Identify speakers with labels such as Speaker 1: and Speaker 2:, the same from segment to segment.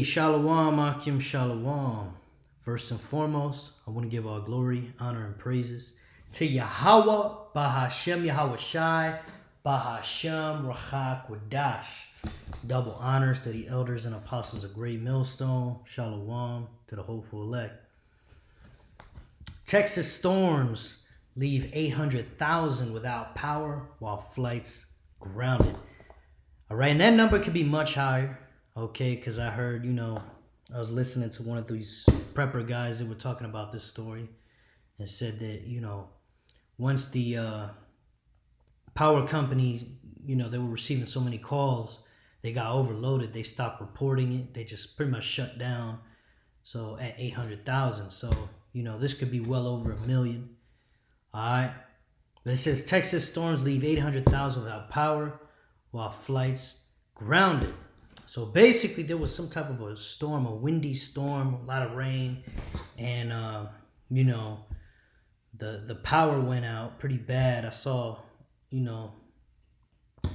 Speaker 1: Shalom, Akim Shalom. First and foremost, I want to give all glory, honor, and praises to Yahweh, Bahashem Yahweh Shai, Bahashem Rachak Wadash. Double honors to the elders and apostles of Great Millstone. Shalom to the hopeful elect. Texas storms leave 800,000 without power while flights grounded. All right, and that number could be much higher. Okay, because I heard, I was listening to one of these prepper guys that were talking about this story and said that, once the power company, they were receiving so many calls, they got overloaded. They stopped reporting it. They just pretty much shut down. So at 800,000. So, this could be well over 1 million. All right. But it says Texas storms leave 800,000 without power while flights grounded. So basically, there was some type of a storm, a windy storm, a lot of rain, and the power went out pretty bad. I saw,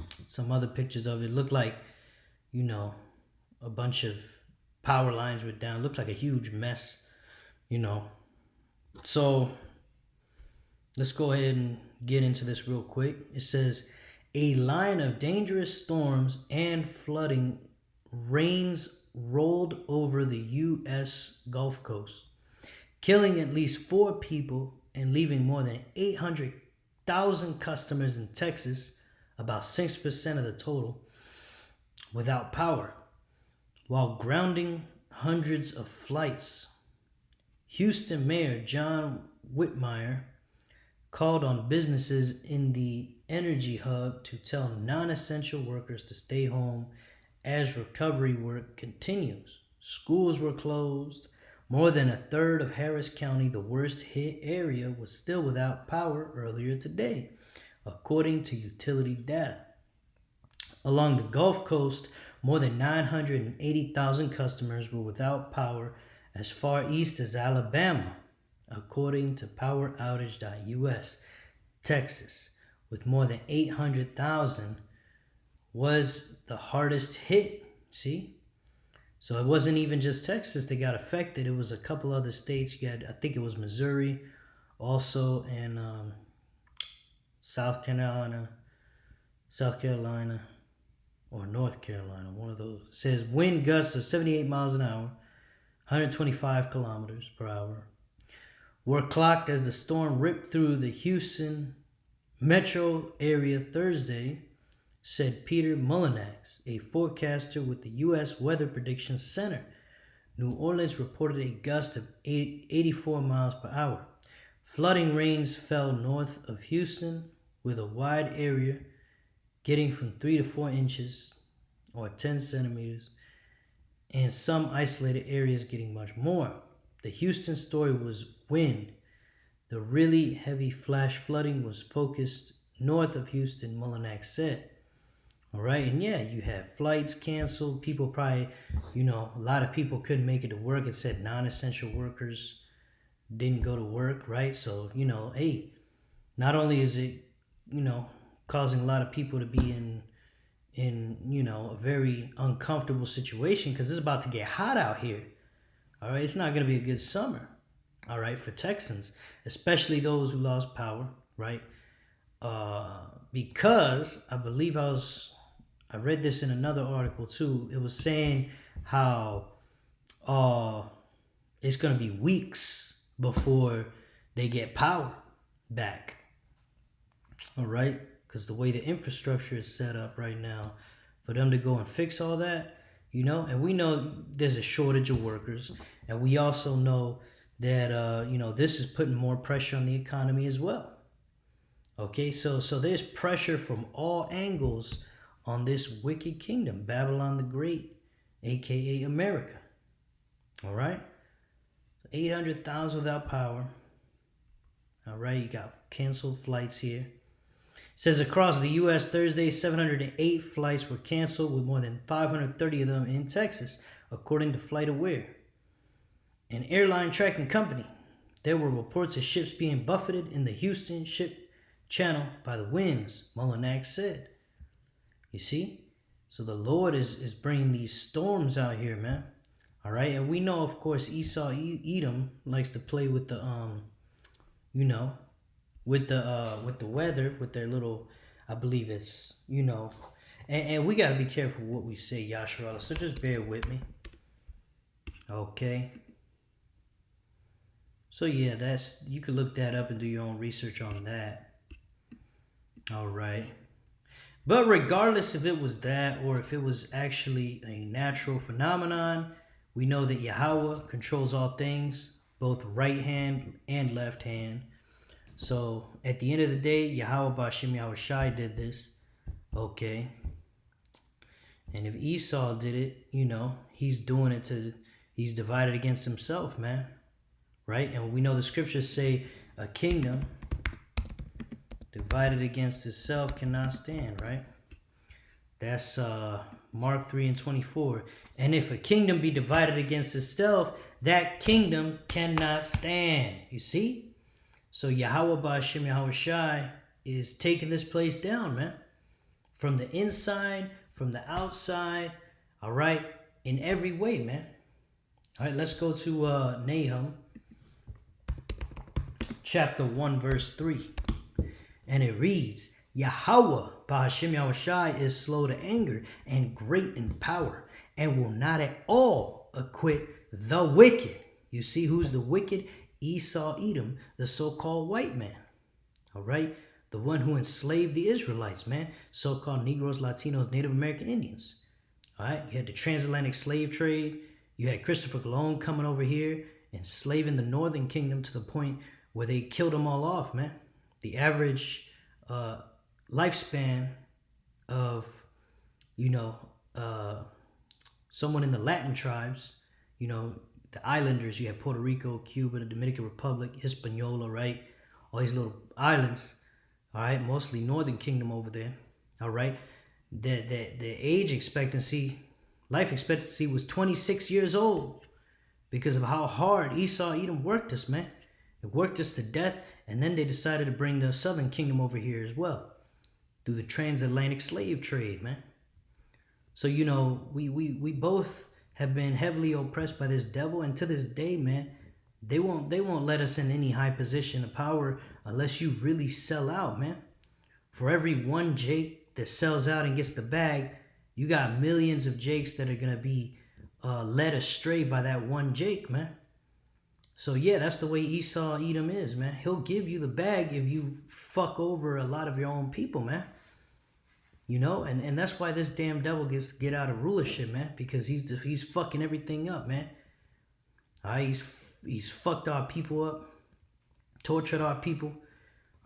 Speaker 1: some other pictures of it. Looked like, a bunch of power lines were down. Looked like a huge mess, So let's go ahead and get into this real quick. It says a line of dangerous storms and flooding rains rolled over the U.S. Gulf Coast, killing at least 4 people and leaving more than 800,000 customers in Texas, about 6% of the total, without power, while grounding hundreds of flights. Houston Mayor John Whitmire called on businesses in the energy hub to tell non-essential workers to stay home as recovery work continues. Schools were closed. More than a third of Harris County, the worst hit area, was still without power earlier today, according to utility data. Along the Gulf Coast, more than 980,000 customers were without power as far east as Alabama, according to poweroutage.us. Texas, with more than 800,000, was the hardest hit. See? So it wasn't even just Texas that got affected. It was a couple other states. You had, I think it was Missouri, also, and South Carolina, or North Carolina, one of those. It says wind gusts of 78 miles an hour, 125 kilometers per hour, were clocked as the storm ripped through the Houston metro area Thursday, said Peter Mullinax, a forecaster with the U.S. Weather Prediction Center. New Orleans reported a gust of 84 miles per hour. Flooding rains fell north of Houston, with a wide area getting from 3 to 4 inches, or 10 centimeters, and some isolated areas getting much more. The Houston story was wind. The really heavy flash flooding was focused north of Houston, Mullinax said. All right, and yeah, you had flights canceled. People probably, a lot of people couldn't make it to work. It said non-essential workers didn't go to work, right? So, hey, not only is it, causing a lot of people to be in a very uncomfortable situation, because it's about to get hot out here. All right, it's not going to be a good summer, all right, for Texans, especially those who lost power, right? Because I believe I read this in another article too. It was saying how it's going to be weeks before they get power back. All right? Because the way the infrastructure is set up right now, for them to go and fix all that, and we know there's a shortage of workers. And we also know that, this is putting more pressure on the economy as well. Okay, so there's pressure from all angles on this wicked kingdom, Babylon the Great, aka America. All right, 800,000 without power. All right, you got canceled flights here. It says across the U.S. Thursday, 708 flights were canceled, with more than 530 of them in Texas, according to FlightAware, an airline tracking company. There were reports of ships being buffeted in the Houston ship channel by the winds, Mullinax said. You see? So the Lord is bringing these storms out here, man. All right, and we know, of course, Esau Edom likes to play with the you know, with the weather, with their little, I believe it's, and we gotta be careful what we say, Yasharala. So just bear with me. Okay. So yeah, you could look that up and do your own research on that. All right. But regardless if it was that or if it was actually a natural phenomenon, we know that Yahweh controls all things, both right hand and left hand. So at the end of the day, Yahweh Ba'Shem Yahweh Shai did this. Okay. And if Esau did it, he's doing it he's divided against himself, man. Right? And we know the scriptures say a kingdom divided against itself cannot stand, right? That's Mark 3:24. And if a kingdom be divided against itself, that kingdom cannot stand. You see? So Yahweh Ba'Shem Yahweh Shai is taking this place down, man. From the inside, from the outside, all right? In every way, man. All right, let's go to Nahum, chapter 1, verse 3. And it reads, Yahweh Ba'Shem Yahweh Shai is slow to anger and great in power, and will not at all acquit the wicked. You see who's the wicked? Esau Edom, the so-called white man. All right? The one who enslaved the Israelites, man. So-called Negroes, Latinos, Native American Indians. All right? You had the transatlantic slave trade. You had Christopher Colon coming over here, enslaving the northern kingdom to the point where they killed them all off, man. The average lifespan of, someone in the Latin tribes, the islanders, you have Puerto Rico, Cuba, the Dominican Republic, Hispaniola, right? All these little islands, all right? Mostly northern kingdom over there, all right? The age expectancy, life expectancy was 26 years old because of how hard Esau Edom worked us, man. It worked us to death, and then they decided to bring the southern kingdom over here as well through the transatlantic slave trade, man. So, we both have been heavily oppressed by this devil, and to this day, man, they won't let us in any high position of power unless you really sell out, man. For every one Jake that sells out and gets the bag, you got millions of Jakes that are gonna be led astray by that one Jake, man. So yeah, that's the way Esau Edom is, man. He'll give you the bag if you fuck over a lot of your own people, man. And that's why this damn devil gets get out of rulership, man, because he's fucking everything up, man. All right, he's fucked our people up, tortured our people.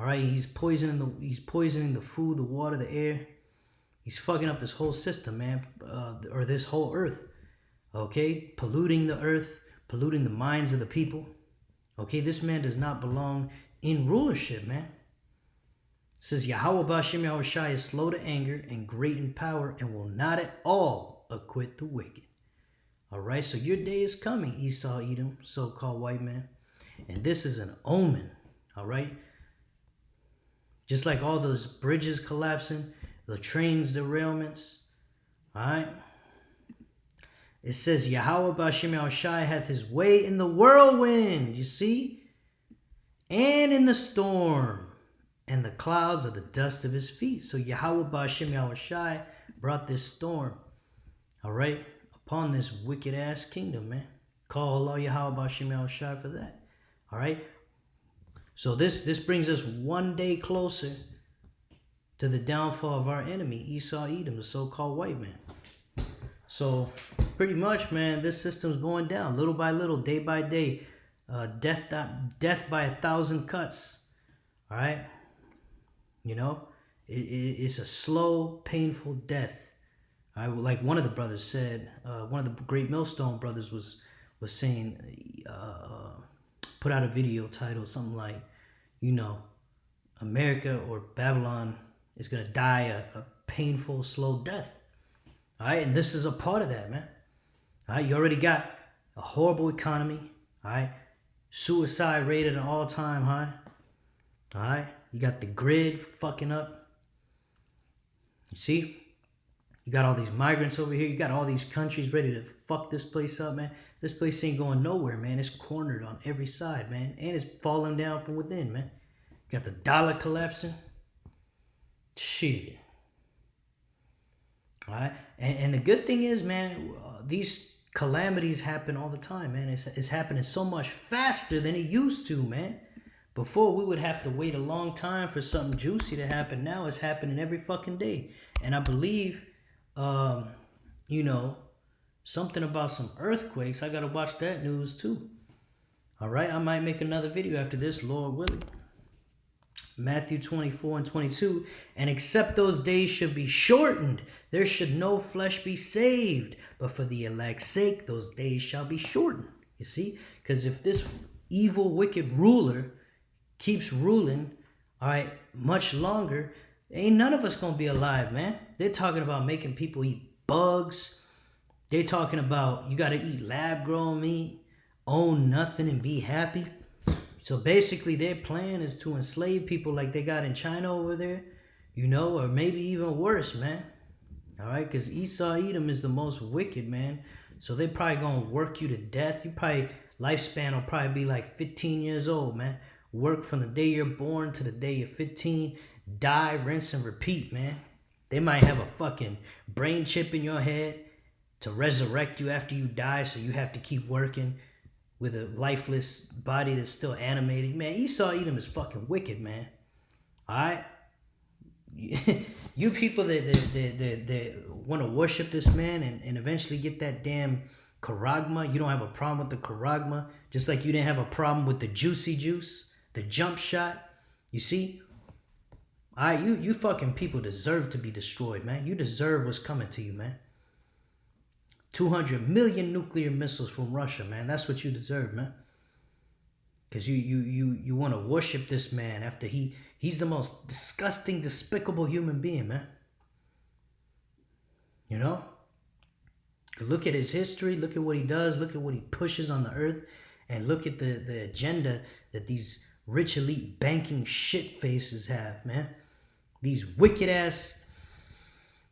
Speaker 1: All right, he's poisoning the food, the water, the air. He's fucking up this whole system, man, or this whole earth. Okay, polluting the earth, polluting the minds of the people. Okay, this man does not belong in rulership, man. It says, Yahweh Ba'Shem Yahweh Shai is slow to anger and great in power and will not at all acquit the wicked. All right, so your day is coming, Esau Edom, so-called white man. And this is an omen, all right? Just like all those bridges collapsing, the trains derailments, all right? It says, Yahweh Ba'Shem Yahweh Shai hath his way in the whirlwind, you see? And in the storm. And the clouds are the dust of his feet. So Yahweh Ba'Shem Yahweh Shai brought this storm, all right, upon this wicked ass kingdom, man. Call Allah Yahweh Ba'Shem Yahweh Shai for that, all right. So this brings us one day closer to the downfall of our enemy, Esau Edom, the so-called white man. So pretty much, man, this system's going down little by little, day by day. Death by 1,000 cuts, all right. It's a slow, painful death. Like one of the brothers said, one of the great Millstone brothers was saying, put out a video titled something like, America or Babylon is going to die a painful, slow death. All right, and this is a part of that, man. All right, you already got a horrible economy. All right, suicide rate at an all-time high. All right. You got the grid fucking up. You see? You got all these migrants over here. You got all these countries ready to fuck this place up, man. This place ain't going nowhere, man. It's cornered on every side, man. And it's falling down from within, man. You got the dollar collapsing. Shit. All right? And the good thing is, man, these calamities happen all the time, man. It's happening so much faster than it used to, man. Before, we would have to wait a long time for something juicy to happen. Now it's happening every fucking day. And I believe, something about some earthquakes. I got to watch that news too. All right, I might make another video after this, Lord willing. Matthew 24 and 22. And except those days should be shortened, there should no flesh be saved. But for the elect's sake, those days shall be shortened. You see? Because if this evil, wicked ruler keeps ruling, all right, much longer, ain't none of us gonna be alive, man. They're talking about making people eat bugs. They're talking about you gotta eat lab-grown meat, own nothing, and be happy. So basically, their plan is to enslave people like they got in China over there, or maybe even worse, man. All right, because Esau Edom is the most wicked, man. So they probably gonna work you to death. Lifespan will probably be like 15 years old, man. Work from the day you're born to the day you're 15. Die, rinse, and repeat, man. They might have a fucking brain chip in your head to resurrect you after you die, so you have to keep working with a lifeless body that's still animated. Man, Esau Edom is fucking wicked, man. All right? You people that want to worship this man and eventually get that damn charagma, you don't have a problem with the charagma, just like you didn't have a problem with the juicy juice, the jump shot. You see? All right, you fucking people deserve to be destroyed, man. You deserve what's coming to you, man. 200 million nuclear missiles from Russia, man. That's what you deserve, man. Because you want to worship this man after he's the most disgusting, despicable human being, man. Look at his history. Look at what he does. Look at what he pushes on the earth. And look at the agenda that these rich elite banking shit faces have, man. These wicked ass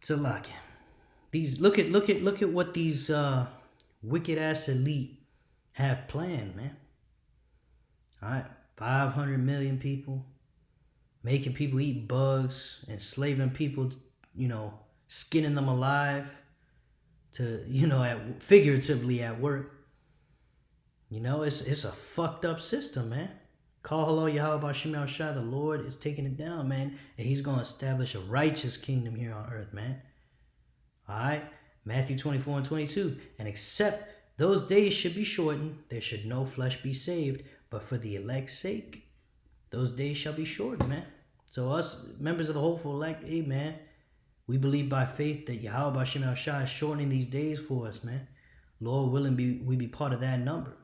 Speaker 1: Salak. Look at what these wicked ass elite have planned, man. All right, 500 million people, making people eat bugs, enslaving people, skinning them alive to, figuratively at work. It's a fucked up system, man. Call hello Yahweh Bashim Al-Shai, the Lord is taking it down, man, and he's going to establish a righteous kingdom here on earth, man. All right, Matthew 24 and 22. And except those days should be shortened, there should no flesh be saved, but for the elect's sake, those days shall be shortened, man. So us, members of the hopeful elect, man, we believe by faith that Yahweh Bashim Al-Shai is shortening these days for us, man. Lord willing, we be part of that number.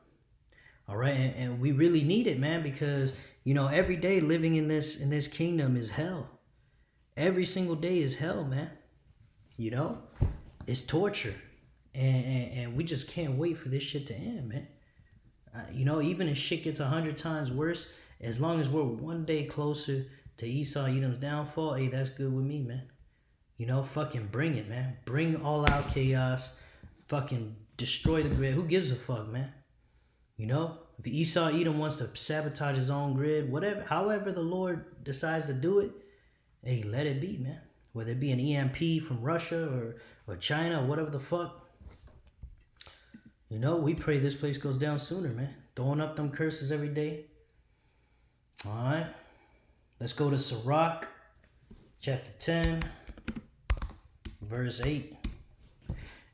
Speaker 1: All right, and we really need it, man, because, every day living in this kingdom is hell. Every single day is hell, man. It's torture, and we just can't wait for this shit to end, man. Even if shit gets 100 times worse, as long as we're one day closer to Esau Edom's downfall, hey, that's good with me, man. Fucking bring it, man. Bring all out chaos. Fucking destroy the grid. Who gives a fuck, man? If Esau Edom wants to sabotage his own grid, however the Lord decides to do it, hey, let it be, man. Whether it be an EMP from Russia or China or whatever the fuck. We pray this place goes down sooner, man. Throwing up them curses every day. All right. Let's go to Sirach, chapter 10, verse 8.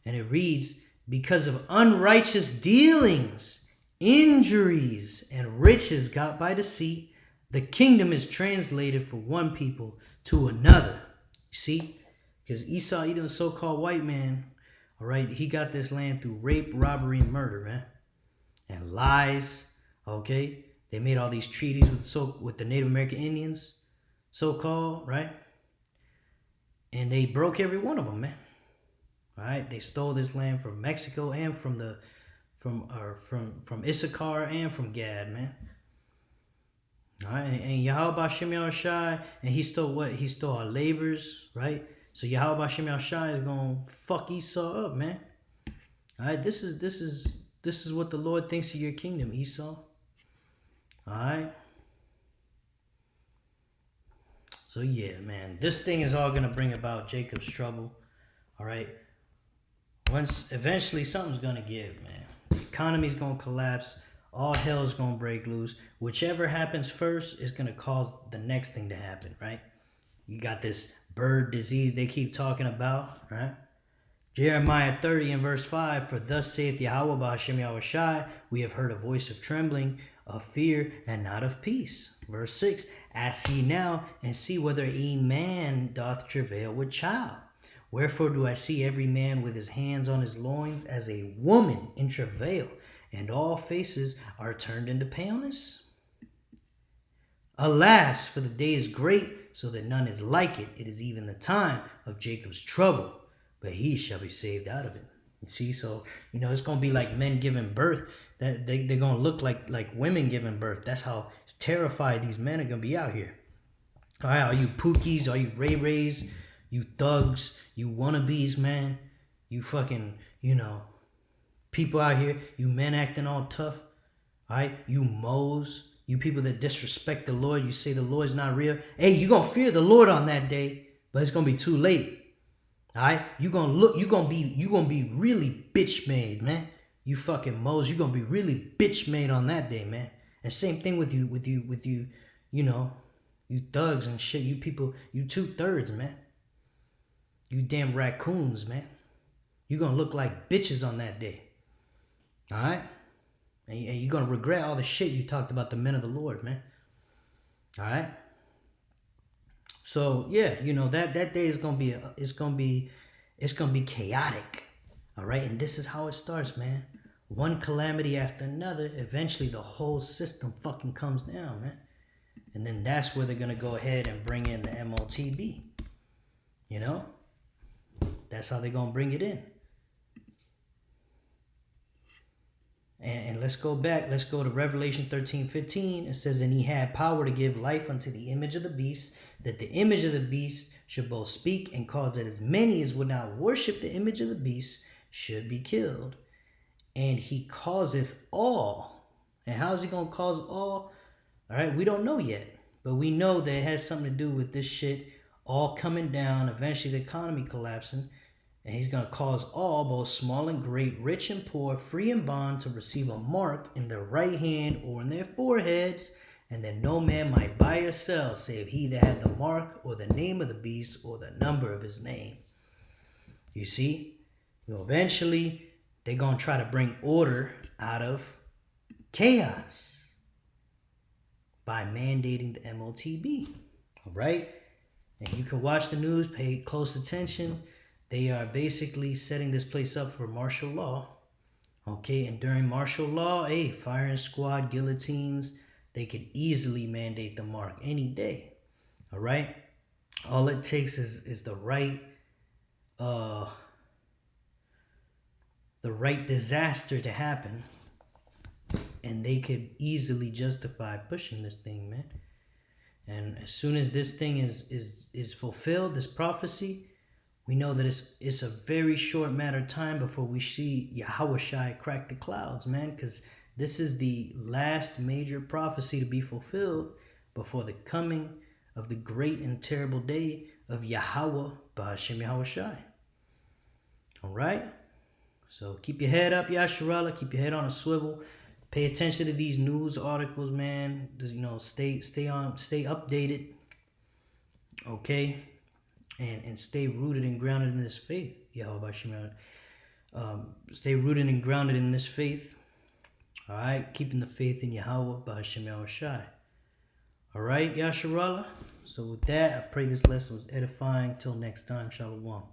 Speaker 1: And it reads, because of unrighteous dealings, injuries, and riches got by deceit, the kingdom is translated from one people to another. You see? Because Esau Edom, the so-called white man, all right, he got this land through rape, robbery, and murder, man. And lies, okay? They made all these treaties with the Native American Indians, so-called, right? And they broke every one of them, man. All right? They stole this land from Mexico and from Issachar and from Gad, man. All right, and Yahweh Bashim Yahushai, and he stole what? He stole our labors, right? So Yahweh Hashem Yahushua is gonna fuck Esau up, man. All right, this is what the Lord thinks of your kingdom, Esau. All right. So yeah, man, this thing is all gonna bring about Jacob's trouble. All right. Once eventually something's gonna give, man. The economy's gonna collapse. All hell's gonna break loose. Whichever happens first is gonna cause the next thing to happen, right? You got this bird disease they keep talking about, right? Jeremiah 30 and verse 5, for thus saith Yahweh Ba'ashem Yahushai, we have heard a voice of trembling, of fear, and not of peace. Verse 6, ask ye now, and see whether a man doth travail with child. Wherefore do I see every man with his hands on his loins as a woman in travail, and all faces are turned into paleness? Alas, for the day is great, so that none is like it. It is even the time of Jacob's trouble, but he shall be saved out of it. You see, so, it's going to be like men giving birth. That they're going to look like women giving birth. That's how terrified these men are going to be out here. All right, are you Pookies? Are you Ray Rays? You thugs? You wannabes, man? You fucking, people out here, you men acting all tough. All right, you moles. You people that disrespect the Lord, you say the Lord's not real. Hey, you're going to fear the Lord on that day, but it's going to be too late. All right? You're going to be really bitch made, man. You fucking moles, you're going to be really bitch made on that day, man. And same thing with you, you thugs and shit. You people, you 2/3, man. You damn raccoons, man. You're going to look like bitches on that day. All right? And you're going to regret all the shit you talked about the men of the Lord, man. All right? So, yeah, that day is going to be chaotic. All right? And this is how it starts, man. One calamity after another, eventually the whole system fucking comes down, man. And then that's where they're going to go ahead and bring in the MOTB. That's how they're going to bring it in. And let's go back. Let's go to Revelation 13:15. It says, and he had power to give life unto the image of the beast, that the image of the beast should both speak and cause that as many as would not worship the image of the beast should be killed. And he causeth all. And how is he going to cause all? All right, we don't know yet. But we know that it has something to do with this shit all coming down, eventually the economy collapsing. And he's going to cause all, both small and great, rich and poor, free and bond, to receive a mark in their right hand or in their foreheads, and that no man might buy or sell, save he that had the mark or the name of the beast or the number of his name. You see? Eventually, they're going to try to bring order out of chaos by mandating the MOTB. All right? And you can watch the news, pay close attention. They are basically setting this place up for martial law. Okay, and during martial law, firing squad, guillotines, they could easily mandate the mark any day. All right? All it takes is the right disaster to happen, and they could easily justify pushing this thing, man. And as soon as this thing is fulfilled, this prophecy, we know that it's a very short matter of time before we see Yahushua crack the clouds, man, because this is the last major prophecy to be fulfilled before the coming of the great and terrible day of Yahweh Ba'ashem Yahushua. All right? So keep your head up, Yasharallah. Keep your head on a swivel. Pay attention to these news articles, man. Stay updated. Okay? And stay rooted and grounded in this faith, Yahweh Ba'ashem. Stay rooted and grounded in this faith. All right? Keeping the faith in Yahweh Ba'ashem Yahushai. All right, Yasharallah? So with that, I pray this lesson was edifying. Till next time, Shalom.